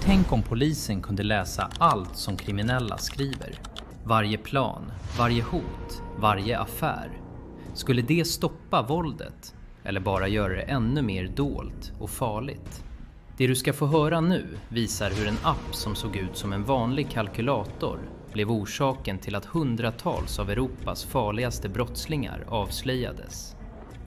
Tänk om polisen kunde läsa allt som kriminella skriver. Varje plan, varje hot, varje affär. Skulle det stoppa våldet? Eller bara göra det ännu mer dolt och farligt? Det du ska få höra nu visar hur en app som såg ut som en vanlig kalkylator blev orsaken till att hundratals av Europas farligaste brottslingar avslöjades.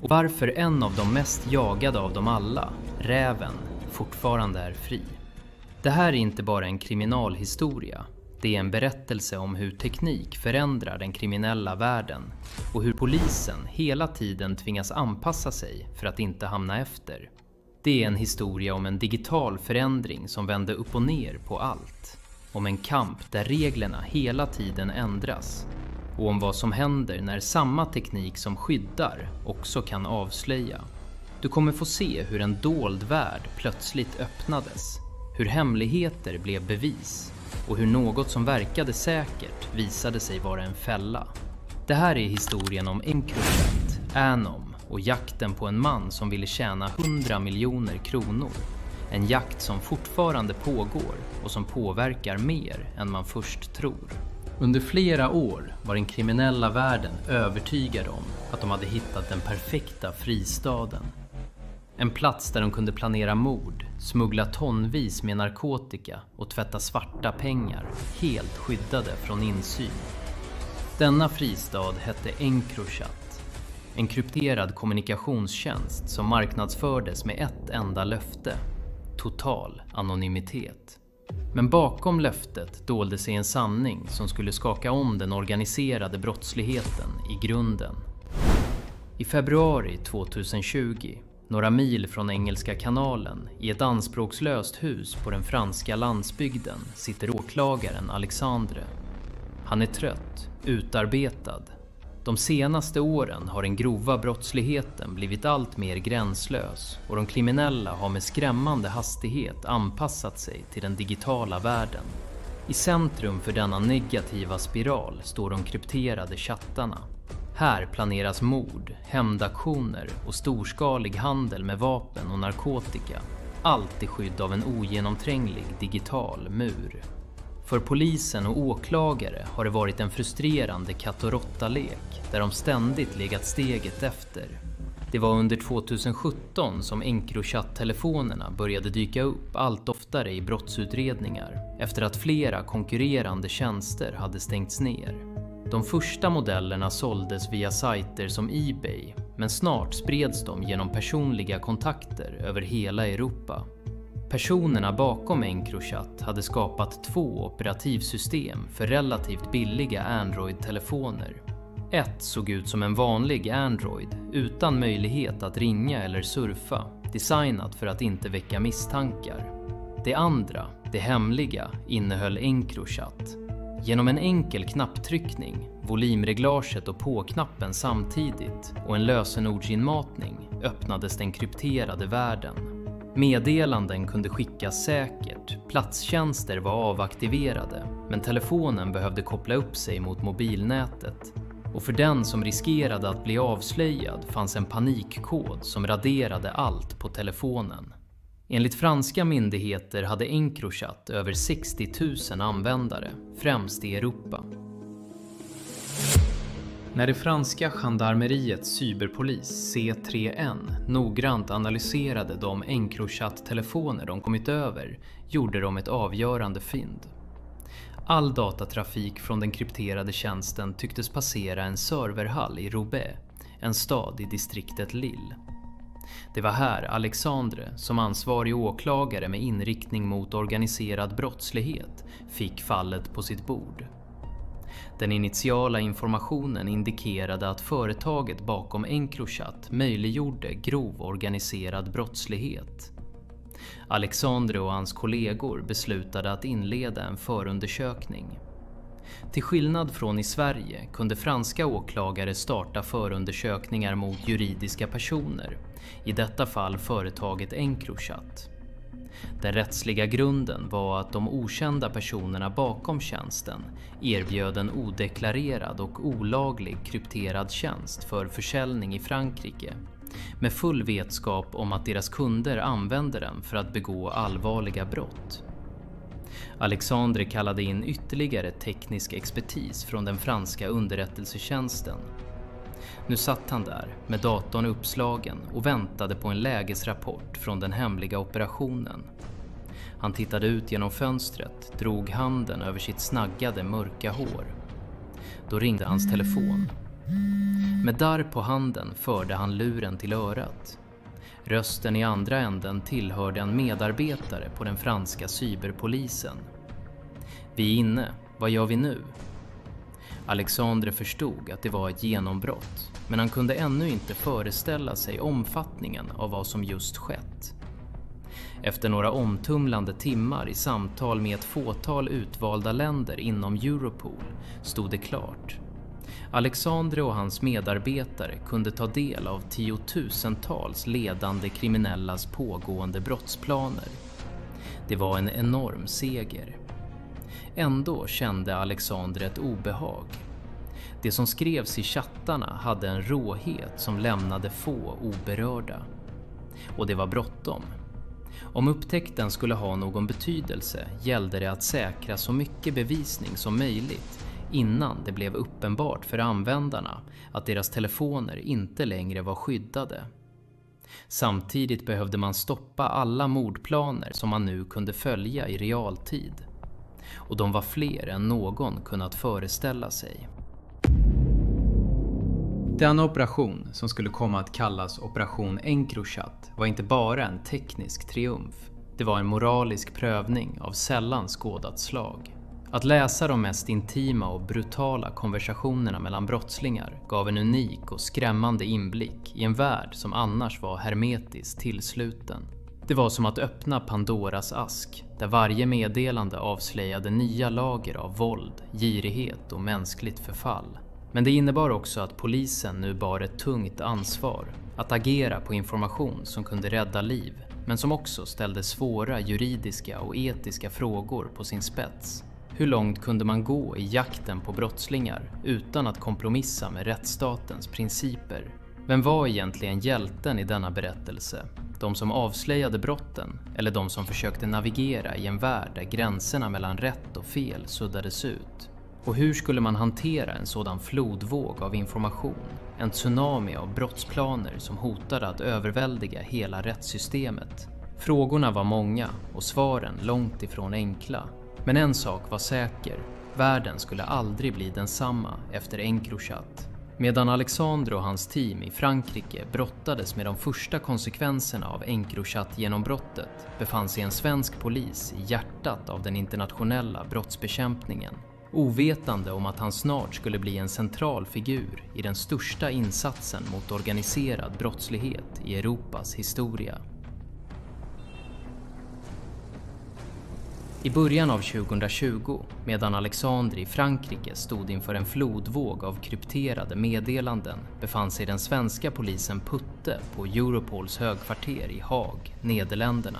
Och varför en av de mest jagade av dem alla, räven, fortfarande är fri. Det här är inte bara en kriminalhistoria. Det är en berättelse om hur teknik förändrar den kriminella världen och hur polisen hela tiden tvingas anpassa sig för att inte hamna efter. Det är en historia om en digital förändring som vände upp och ner på allt. Om en kamp där reglerna hela tiden ändras. Och om vad som händer när samma teknik som skyddar också kan avslöja. Du kommer få se hur en dold värld plötsligt öppnades. Hur hemligheter blev bevis. Och hur något som verkade säkert visade sig vara en fälla. Det här är historien om Encrochat, Anom och jakten på en man som ville tjäna 100 miljoner kronor. En jakt som fortfarande pågår och som påverkar mer än man först tror. Under flera år var den kriminella världen övertygad om att de hade hittat den perfekta fristaden. En plats där de kunde planera mord, smuggla tonvis med narkotika och tvätta svarta pengar, helt skyddade från insyn. Denna fristad hette Encrochat, en krypterad kommunikationstjänst som marknadsfördes med ett enda löfte: total anonymitet. Men bakom löftet dolde sig en sanning som skulle skaka om den organiserade brottsligheten i grunden. I februari 2020, några mil från Engelska kanalen, i ett anspråkslöst hus på den franska landsbygden, sitter åklagaren Alexandre. Han är trött, utarbetad. De senaste åren har den grova brottsligheten blivit allt mer gränslös och de kriminella har med skrämmande hastighet anpassat sig till den digitala världen. I centrum för denna negativa spiral står de krypterade chattarna. Här planeras mord, hämndaktioner och storskalig handel med vapen och narkotika. Allt i skydd av en ogenomtränglig digital mur. För polisen och åklagare har det varit en frustrerande katt- och råttalek där de ständigt legat steget efter. Det var under 2017 som Encrochat-telefonerna började dyka upp allt oftare i brottsutredningar efter att flera konkurrerande tjänster hade stängts ner. De första modellerna såldes via sajter som eBay, men snart spreds de genom personliga kontakter över hela Europa. Personerna bakom Encrochat hade skapat 2 operativsystem för relativt billiga Android-telefoner. Ett såg ut som en vanlig Android utan möjlighet att ringa eller surfa, designat för att inte väcka misstankar. Det andra, det hemliga, innehöll Encrochat. Genom en enkel knapptryckning, volymreglaget och på-knappen samtidigt och en lösenordsinmatning öppnades den krypterade världen. Meddelanden kunde skickas säkert, platstjänster var avaktiverade, men telefonen behövde koppla upp sig mot mobilnätet. Och för den som riskerade att bli avslöjad fanns en panikkod som raderade allt på telefonen. Enligt franska myndigheter hade Encrochat över 60 000 användare, främst i Europa. När det franska gendarmeriets cyberpolis C3N noggrant analyserade de Encrochat-telefoner de kommit över gjorde de ett avgörande fynd. All datatrafik från den krypterade tjänsten tycktes passera en serverhall i Roubaix, en stad i distriktet Lille. Det var här Alexandre, som ansvarig åklagare med inriktning mot organiserad brottslighet, fick fallet på sitt bord. Den initiala informationen indikerade att företaget bakom Encrochat möjliggjorde grov organiserad brottslighet. Alexandre och hans kollegor beslutade att inleda en förundersökning. Till skillnad från i Sverige kunde franska åklagare starta förundersökningar mot juridiska personer, i detta fall företaget Encrochat. Den rättsliga grunden var att de okända personerna bakom tjänsten erbjöd en odeklarerad och olaglig krypterad tjänst för försäljning i Frankrike, med full vetskap om att deras kunder använde den för att begå allvarliga brott. Alexandre kallade in ytterligare teknisk expertis från den franska underrättelsetjänsten. Nu satt han där med datorn uppslagen och väntade på en lägesrapport från den hemliga operationen. Han tittade ut genom fönstret, drog handen över sitt snaggade mörka hår. Då ringde hans telefon. Med darr på handen förde han luren till örat. Rösten i andra änden tillhörde en medarbetare på den franska cyberpolisen. Vi är inne, vad gör vi nu? Alexandre förstod att det var ett genombrott, men han kunde ännu inte föreställa sig omfattningen av vad som just skett. Efter några omtumlande timmar i samtal med ett fåtal utvalda länder inom Europol stod det klart. Alexandre och hans medarbetare kunde ta del av tiotusentals ledande kriminellas pågående brottsplaner. Det var en enorm seger. Ändå kände Alexandre ett obehag. Det som skrevs i chattarna hade en råhet som lämnade få oberörda. Och det var bråttom. Om upptäckten skulle ha någon betydelse gällde det att säkra så mycket bevisning som möjligt innan det blev uppenbart för användarna att deras telefoner inte längre var skyddade. Samtidigt behövde man stoppa alla mordplaner som man nu kunde följa i realtid. Och de var fler än någon kunnat föreställa sig. Denna operation, som skulle komma att kallas Operation Encrochat, var inte bara en teknisk triumf. Det var en moralisk prövning av sällan skådat slag. Att läsa de mest intima och brutala konversationerna mellan brottslingar gav en unik och skrämmande inblick i en värld som annars var hermetiskt tillsluten. Det var som att öppna Pandoras ask, där varje meddelande avslöjade nya lager av våld, girighet och mänskligt förfall. Men det innebar också att polisen nu bar ett tungt ansvar att agera på information som kunde rädda liv, men som också ställde svåra juridiska och etiska frågor på sin spets. Hur långt kunde man gå i jakten på brottslingar utan att kompromissa med rättsstatens principer? Vem var egentligen hjälten i denna berättelse? De som avslöjade brotten eller de som försökte navigera i en värld där gränserna mellan rätt och fel suddades ut? Och hur skulle man hantera en sådan flodvåg av information? En tsunami av brottsplaner som hotade att överväldiga hela rättssystemet. Frågorna var många och svaren långt ifrån enkla. Men en sak var säker. Världen skulle aldrig bli densamma efter Encrochat. Medan Alexandre och hans team i Frankrike brottades med de första konsekvenserna av Encrochat-genombrottet befann sig en svensk polis i hjärtat av den internationella brottsbekämpningen. Ovetande om att han snart skulle bli en central figur i den största insatsen mot organiserad brottslighet i Europas historia. I början av 2020, medan Alexandre i Frankrike stod inför en flodvåg av krypterade meddelanden, befann sig den svenska polisen Putte på Europols högkvarter i Haag, Nederländerna.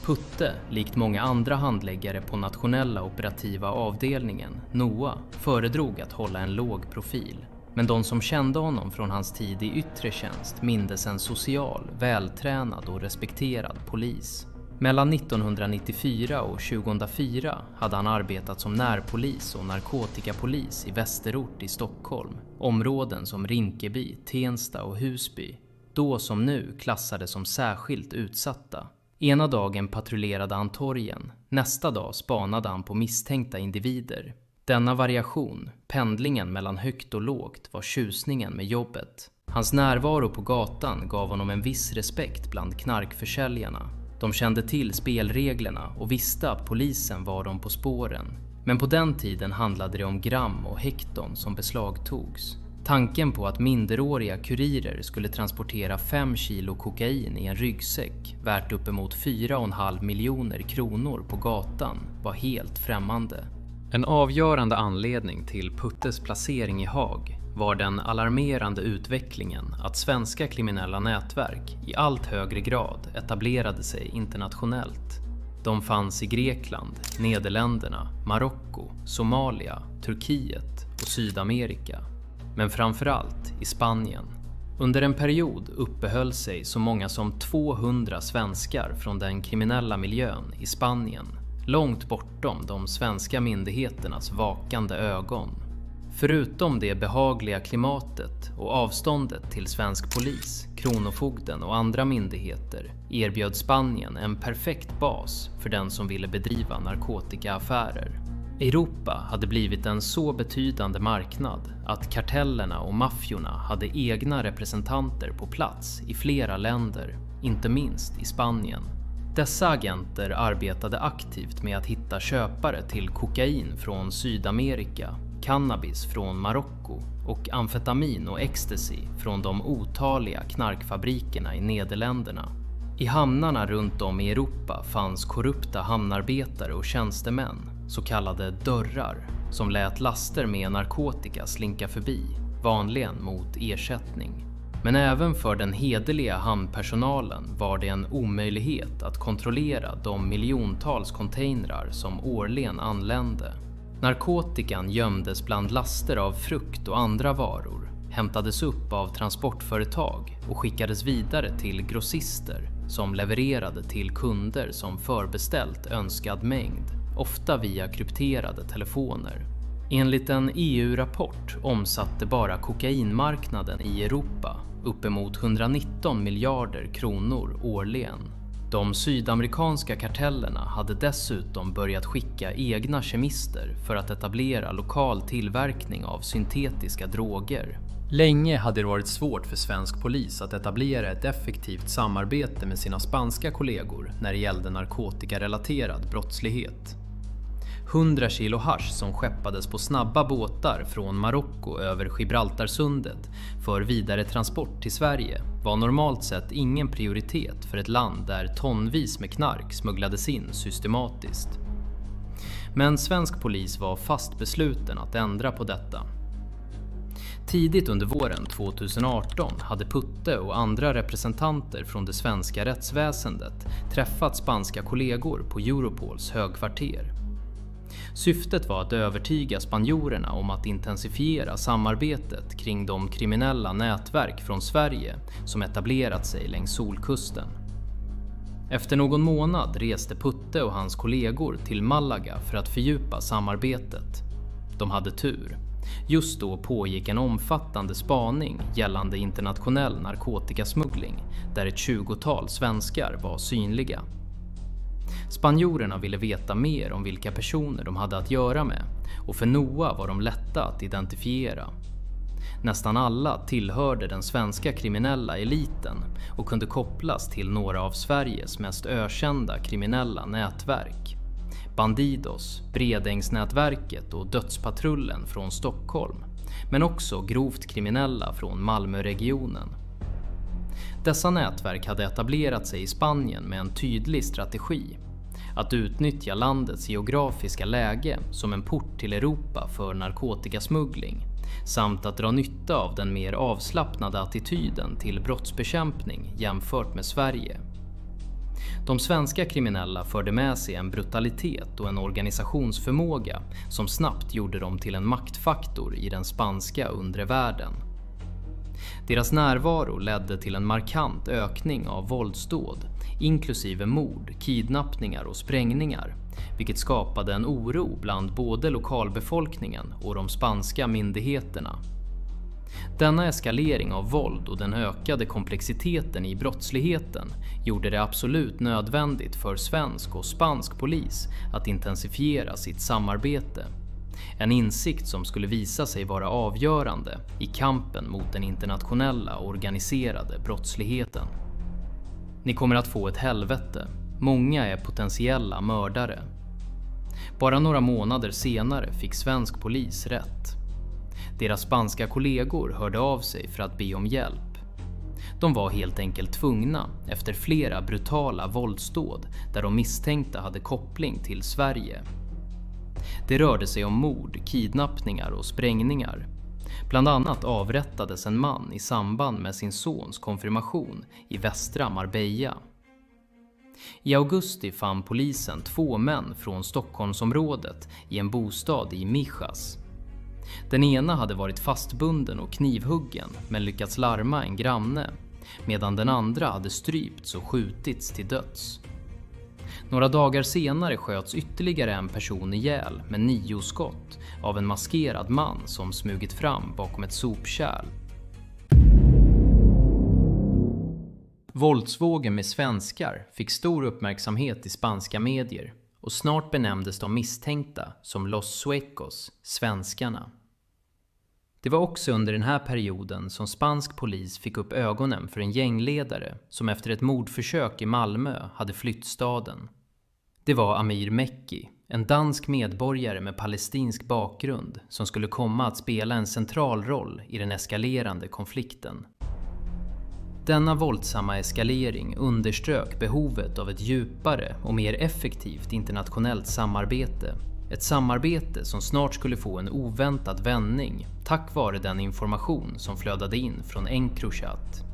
Putte, likt många andra handläggare på nationella operativa avdelningen, NOA, föredrog att hålla en låg profil. Men de som kände honom från hans tid i yttre tjänst mindes en social, vältränad och respekterad polis. Mellan 1994 och 2004 hade han arbetat som närpolis och narkotikapolis i Västerort i Stockholm. Områden som Rinkeby, Tensta och Husby, då som nu klassade som särskilt utsatta. Ena dagen patrullerade han torgen, nästa dag spanade han på misstänkta individer. Denna variation, pendlingen mellan högt och lågt, var tjusningen med jobbet. Hans närvaro på gatan gav honom en viss respekt bland knarkförsäljarna. De kände till spelreglerna och visste att polisen var dem på spåren. Men på den tiden handlade det om gram och hekton som beslagtogs. Tanken på att minderåriga kurirer skulle transportera 5 kilo kokain i en ryggsäck värt uppemot 4,5 miljoner kronor på gatan var helt främmande. En avgörande anledning till Puttes placering i Haag var den alarmerande utvecklingen att svenska kriminella nätverk i allt högre grad etablerade sig internationellt. De fanns i Grekland, Nederländerna, Marocko, Somalia, Turkiet och Sydamerika. Men framförallt i Spanien. Under en period uppehöll sig så många som 200 svenskar från den kriminella miljön i Spanien, långt bortom de svenska myndigheternas vakande ögon. Förutom det behagliga klimatet och avståndet till svensk polis, kronofogden och andra myndigheter erbjöd Spanien en perfekt bas för den som ville bedriva narkotikaaffärer. Europa hade blivit en så betydande marknad att kartellerna och maffiorna hade egna representanter på plats i flera länder, inte minst i Spanien. Dessa agenter arbetade aktivt med att hitta köpare till kokain från Sydamerika, cannabis från Marocko och amfetamin och ecstasy från de otaliga knarkfabrikerna i Nederländerna. I hamnarna runt om i Europa fanns korrupta hamnarbetare och tjänstemän, så kallade dörrar, som lät laster med narkotika slinka förbi, vanligen mot ersättning. Men även för den hederliga hamnpersonalen var det en omöjlighet att kontrollera de miljontals containrar som årligen anlände. Narkotikan gömdes bland laster av frukt och andra varor, hämtades upp av transportföretag och skickades vidare till grossister som levererade till kunder som förbeställt önskad mängd, ofta via krypterade telefoner. Enligt en EU-rapport omsatte bara kokainmarknaden i Europa uppemot 119 miljarder kronor årligen. De sydamerikanska kartellerna hade dessutom börjat skicka egna kemister för att etablera lokal tillverkning av syntetiska droger. Länge hade det varit svårt för svensk polis att etablera ett effektivt samarbete med sina spanska kollegor när det gällde narkotikarelaterad brottslighet. 100 kilo hasch som skeppades på snabba båtar från Marocko över Gibraltarsundet för vidare transport till Sverige var normalt sett ingen prioritet för ett land där tonvis med knark smugglades in systematiskt. Men svensk polis var fast besluten att ändra på detta. Tidigt under våren 2018 hade Putte och andra representanter från det svenska rättsväsendet träffat spanska kollegor på Europols högkvarter. Syftet var att övertyga spanjorerna om att intensifiera samarbetet kring de kriminella nätverk från Sverige som etablerat sig längs Solkusten. Efter någon månad reste Putte och hans kollegor till Malaga för att fördjupa samarbetet. De hade tur. Just då pågick en omfattande spaning gällande internationell narkotikasmuggling där ett 20-tal svenskar var synliga. Spanjorerna ville veta mer om vilka personer de hade att göra med och för Noah var de lätta att identifiera. Nästan alla tillhörde den svenska kriminella eliten och kunde kopplas till några av Sveriges mest ökända kriminella nätverk. Bandidos, Bredängsnätverket och Dödspatrullen från Stockholm, men också grovt kriminella från Malmöregionen. Dessa nätverk hade etablerat sig i Spanien med en tydlig strategi: att utnyttja landets geografiska läge som en port till Europa för narkotikasmuggling, samt att dra nytta av den mer avslappnade attityden till brottsbekämpning jämfört med Sverige. De svenska kriminella förde med sig en brutalitet och en organisationsförmåga som snabbt gjorde dem till en maktfaktor i den spanska undre världen. Deras närvaro ledde till en markant ökning av våldsdåd, inklusive mord, kidnappningar och sprängningar, vilket skapade en oro bland både lokalbefolkningen och de spanska myndigheterna. Denna eskalering av våld och den ökade komplexiteten i brottsligheten gjorde det absolut nödvändigt för svensk och spansk polis att intensifiera sitt samarbete. En insikt som skulle visa sig vara avgörande i kampen mot den internationella organiserade brottsligheten. Ni kommer att få ett helvete. Många är potentiella mördare. Bara några månader senare fick svensk polis rätt. Deras spanska kollegor hörde av sig för att be om hjälp. De var helt enkelt tvungna efter flera brutala våldsdåd där de misstänkta hade koppling till Sverige. Det rörde sig om mord, kidnappningar och sprängningar. Bland annat avrättades en man i samband med sin sons konfirmation i västra Marbella. I augusti fann polisen 2 män från Stockholmsområdet i en bostad i Mijas. Den ena hade varit fastbunden och knivhuggen men lyckats larma en granne, medan den andra hade strypts och skjutits till döds. Några dagar senare sköts ytterligare en person ihjäl med 9 skott av en maskerad man som smugit fram bakom ett sopkärl. Våldsvågen med svenskar fick stor uppmärksamhet i spanska medier och snart benämndes de misstänkta som Los Suecos, svenskarna. Det var också under den här perioden som spansk polis fick upp ögonen för en gängledare som efter ett mordförsök i Malmö hade flytt staden. Det var Amir Mekki, en dansk medborgare med palestinsk bakgrund som skulle komma att spela en central roll i den eskalerande konflikten. Denna våldsamma eskalering underströk behovet av ett djupare och mer effektivt internationellt samarbete. Ett samarbete som snart skulle få en oväntad vändning tack vare den information som flödade in från Encrochat.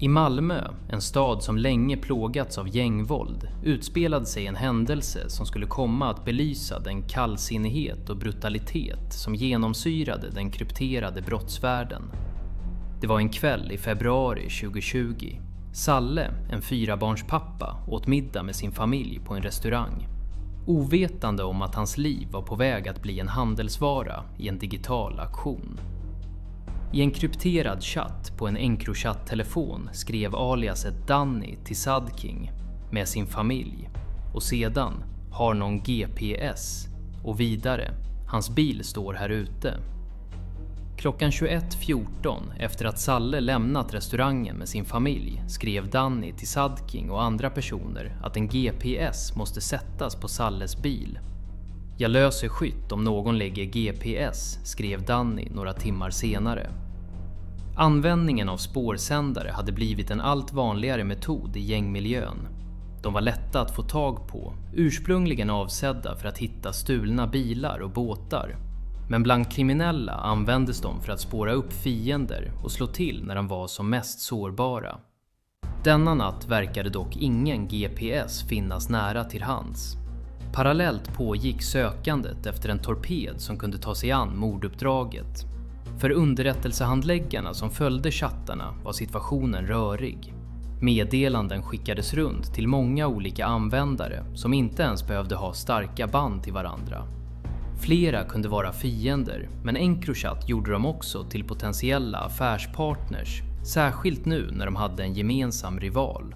I Malmö, en stad som länge plågats av gängvåld, utspelade sig en händelse som skulle komma att belysa den kallsinnighet och brutalitet som genomsyrade den krypterade brottsvärlden. Det var en kväll i februari 2020. Salle, en 4-barnspappa, åt middag med sin familj på en restaurang. Ovetande om att hans liv var på väg att bli en handelsvara i en digital auktion. I en krypterad chatt på en Encrochat-telefon skrev aliaset Danny till Sadking med sin familj och sedan har någon GPS och vidare, hans bil står här ute. Klockan 21:14 efter att Salle lämnat restaurangen med sin familj skrev Danny till Sadking och andra personer att en GPS måste sättas på Salles bil. Jag löser skytt om någon lägger GPS, skrev Danny några timmar senare. Användningen av spårsändare hade blivit en allt vanligare metod i gängmiljön. De var lätta att få tag på, ursprungligen avsedda för att hitta stulna bilar och båtar. Men bland kriminella användes de för att spåra upp fiender och slå till när de var som mest sårbara. Denna natt verkade dock ingen GPS finnas nära till hands. Parallellt pågick sökandet efter en torped som kunde ta sig an morduppdraget. För underrättelsehandläggarna som följde chattarna var situationen rörig. Meddelanden skickades runt till många olika användare som inte ens behövde ha starka band till varandra. Flera kunde vara fiender, men Encrochat gjorde dem också till potentiella affärspartners, särskilt nu när de hade en gemensam rival.